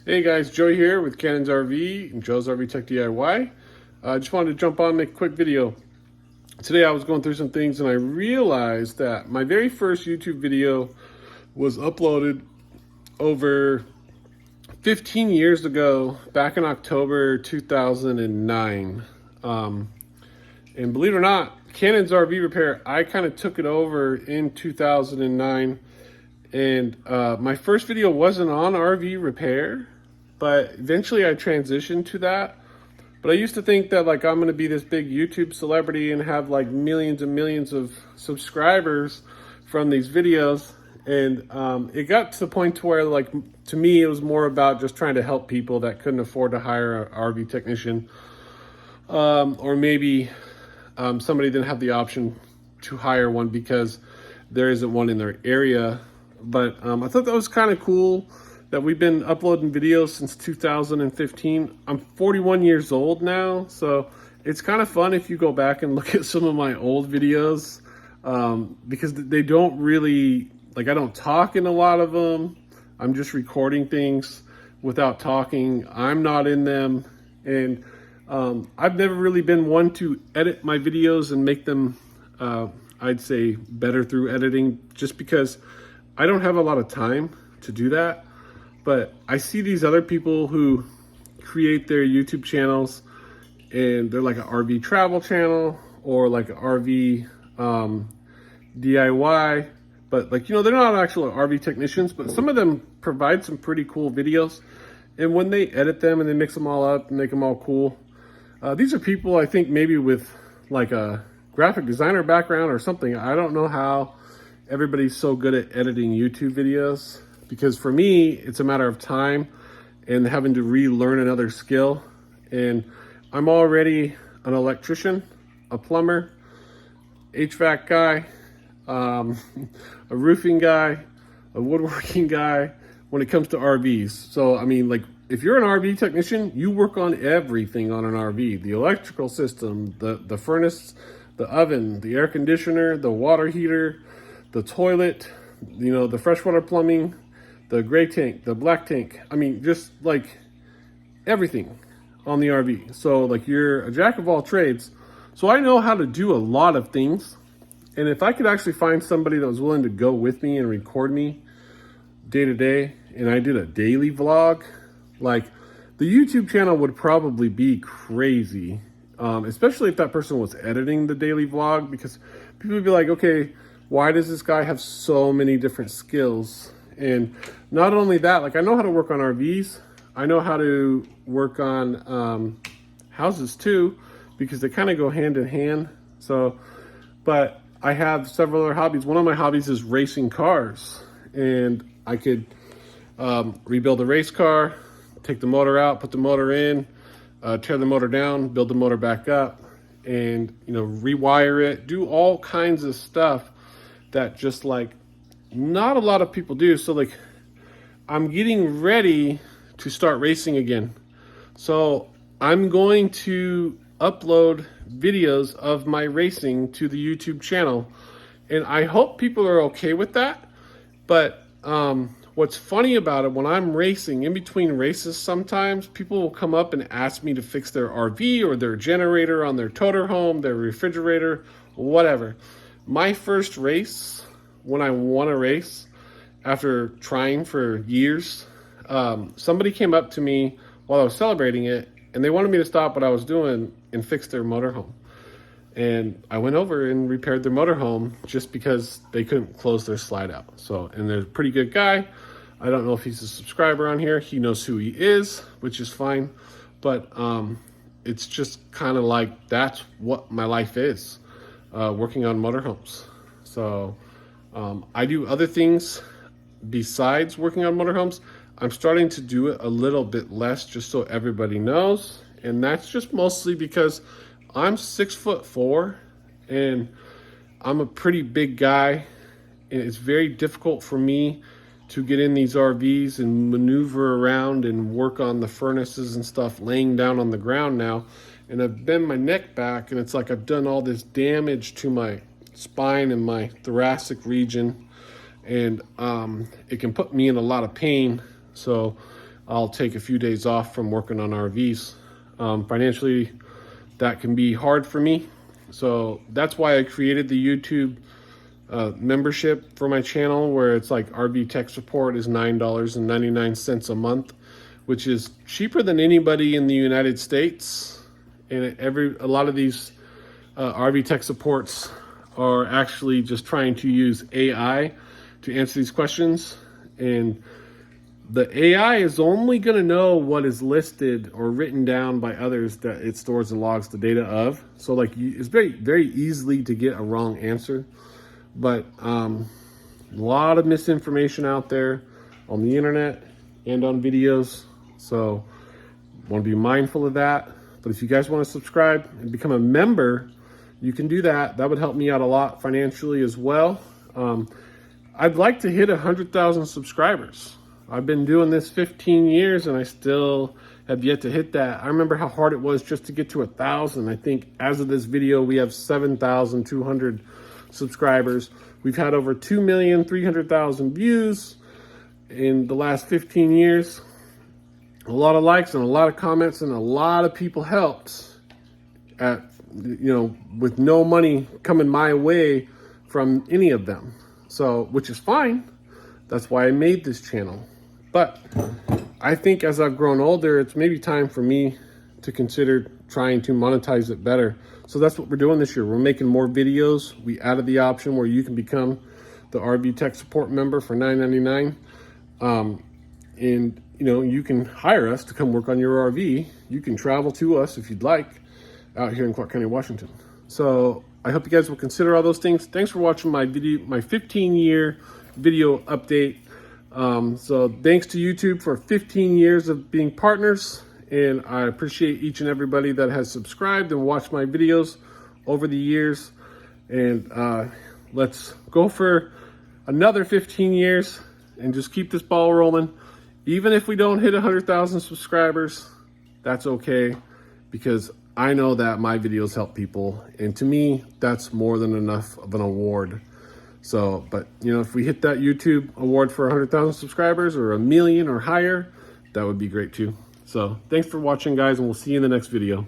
Hey guys, Joe here with Cannons RV and Joe's RV Tech DIY. I just wanted to jump on and make a quick video. Today I was going through some things and I realized that my very first YouTube video was uploaded over 15 years ago, back in October 2009. And believe it or not, Cannons RV Repair, I kind of took it over in 2009. And my first video wasn't on RV repair, but eventually I transitioned to that. But I used to think that like I'm gonna be this big YouTube celebrity and have like millions and millions of subscribers from these videos. And it got to the point to where like, to me, it was more about just trying to help people that couldn't afford to hire an RV technician. Or maybe somebody didn't have the option to hire one because there isn't one in their area. But I thought that was kind of cool that we've been uploading videos since 2015. I'm 41 years old now, so it's kind of fun if you go back and look at some of my old videos, because they don't really, like, I don't talk in a lot of them. I'm just recording things without talking. I'm not in them. And I've never really been one to edit my videos and make them, I'd say, better through editing, just because I don't have a lot of time to do that. But I see these other people who create their YouTube channels and they're like an RV travel channel or like an RV DIY. But like, you know, they're not actual RV technicians, but some of them provide some pretty cool videos. And when they edit them and they mix them all up and make them all cool, these are people I think maybe with like a graphic designer background or something. I don't know how everybody's so good at editing YouTube videos, because for me, it's a matter of time and having to relearn another skill. And I'm already an electrician, a plumber, HVAC guy, a roofing guy, a woodworking guy when it comes to RVs. So, I mean, like, if you're an RV technician, you work on everything on an RV: the electrical system, the furnace, the oven, the air conditioner, the water heater, the toilet, you know, the freshwater plumbing, the gray tank, the black tank. I mean, just like everything on the RV. So like, you're a jack of all trades. So I know how to do a lot of things. And if I could actually find somebody that was willing to go with me and record me day to day, and I did a daily vlog, like, the YouTube channel would probably be crazy. Especially if that person was editing the daily vlog, because people would be like, okay, why does this guy have so many different skills? And not only that, like, I know how to work on RVs. I know how to work on houses too, because they kind of go hand in hand. So, but I have several other hobbies. One of my hobbies is racing cars, and I could rebuild a race car, take the motor out, put the motor in, tear the motor down, build the motor back up, and, you know, rewire it, do all kinds of stuff that just like not a lot of people do. So like, I'm getting ready to start racing again. So I'm going to upload videos of my racing to the YouTube channel, and I hope people are okay with that. But what's funny about it, when I'm racing, in between races, sometimes people will come up and ask me to fix their RV or their generator on their toter home, their refrigerator, whatever. My first race, when I won a race after trying for years, somebody came up to me while I was celebrating it, and they wanted me to stop what I was doing and fix their motorhome. And I went over and repaired their motorhome just because they couldn't close their slide out. So, and they're a pretty good guy. I don't know if he's a subscriber on here. He knows who he is, which is fine. But it's just kind of like, that's what my life is, working on motorhomes. So I do other things besides working on motorhomes. I'm starting to do it a little bit less, just so everybody knows. And that's just mostly because I'm 6'4" and I'm a pretty big guy, and it's very difficult for me to get in these RVs and maneuver around and work on the furnaces and stuff laying down on the ground now. And I've bent my neck back, and it's like I've done all this damage to my spine and my thoracic region, and it can put me in a lot of pain. So I'll take a few days off from working on RVs. Financially, that can be hard for me. So that's why I created the YouTube membership for my channel, where it's like RV tech support is $9.99 a month, which is cheaper than anybody in the United States. And a lot of these RV tech supports are actually just trying to use AI to answer these questions. And the AI is only going to know what is listed or written down by others that it stores and logs the data of. So like it's very easily to get a wrong answer. But a lot of misinformation out there on the internet and on videos. So want to be mindful of that. But if you guys want to subscribe and become a member, you can do that. That would help me out a lot financially as well. I'd like to hit 100,000 subscribers. I've been doing this 15 years and I still have yet to hit that. I remember how hard it was just to get to 1,000. I think as of this video, we have 7,200 subscribers. We've had over 2,300,000 views in the last 15 years. A lot of likes and a lot of comments, and a lot of people helped with no money coming my way from any of them. So, which is fine. That's why I made this channel. But I think as I've grown older, it's maybe time for me to consider trying to monetize it better. So that's what we're doing this year. We're making more videos. We added the option where you can become the RV Tech Support member for $9.99. And you can hire us to come work on your RV. You can travel to us if you'd like out here in Clark County, Washington. So I hope you guys will consider all those things. Thanks for watching my video, my 15-year video update. So thanks to YouTube for 15 years of being partners. And I appreciate each and everybody that has subscribed and watched my videos over the years. And let's go for another 15 years and just keep this ball rolling. Even if we don't hit 100,000 subscribers, that's okay, because I know that my videos help people. And to me, that's more than enough of an award. So, but if we hit that YouTube award for 100,000 subscribers or 1 million or higher, that would be great too. So thanks for watching, guys, and we'll see you in the next video.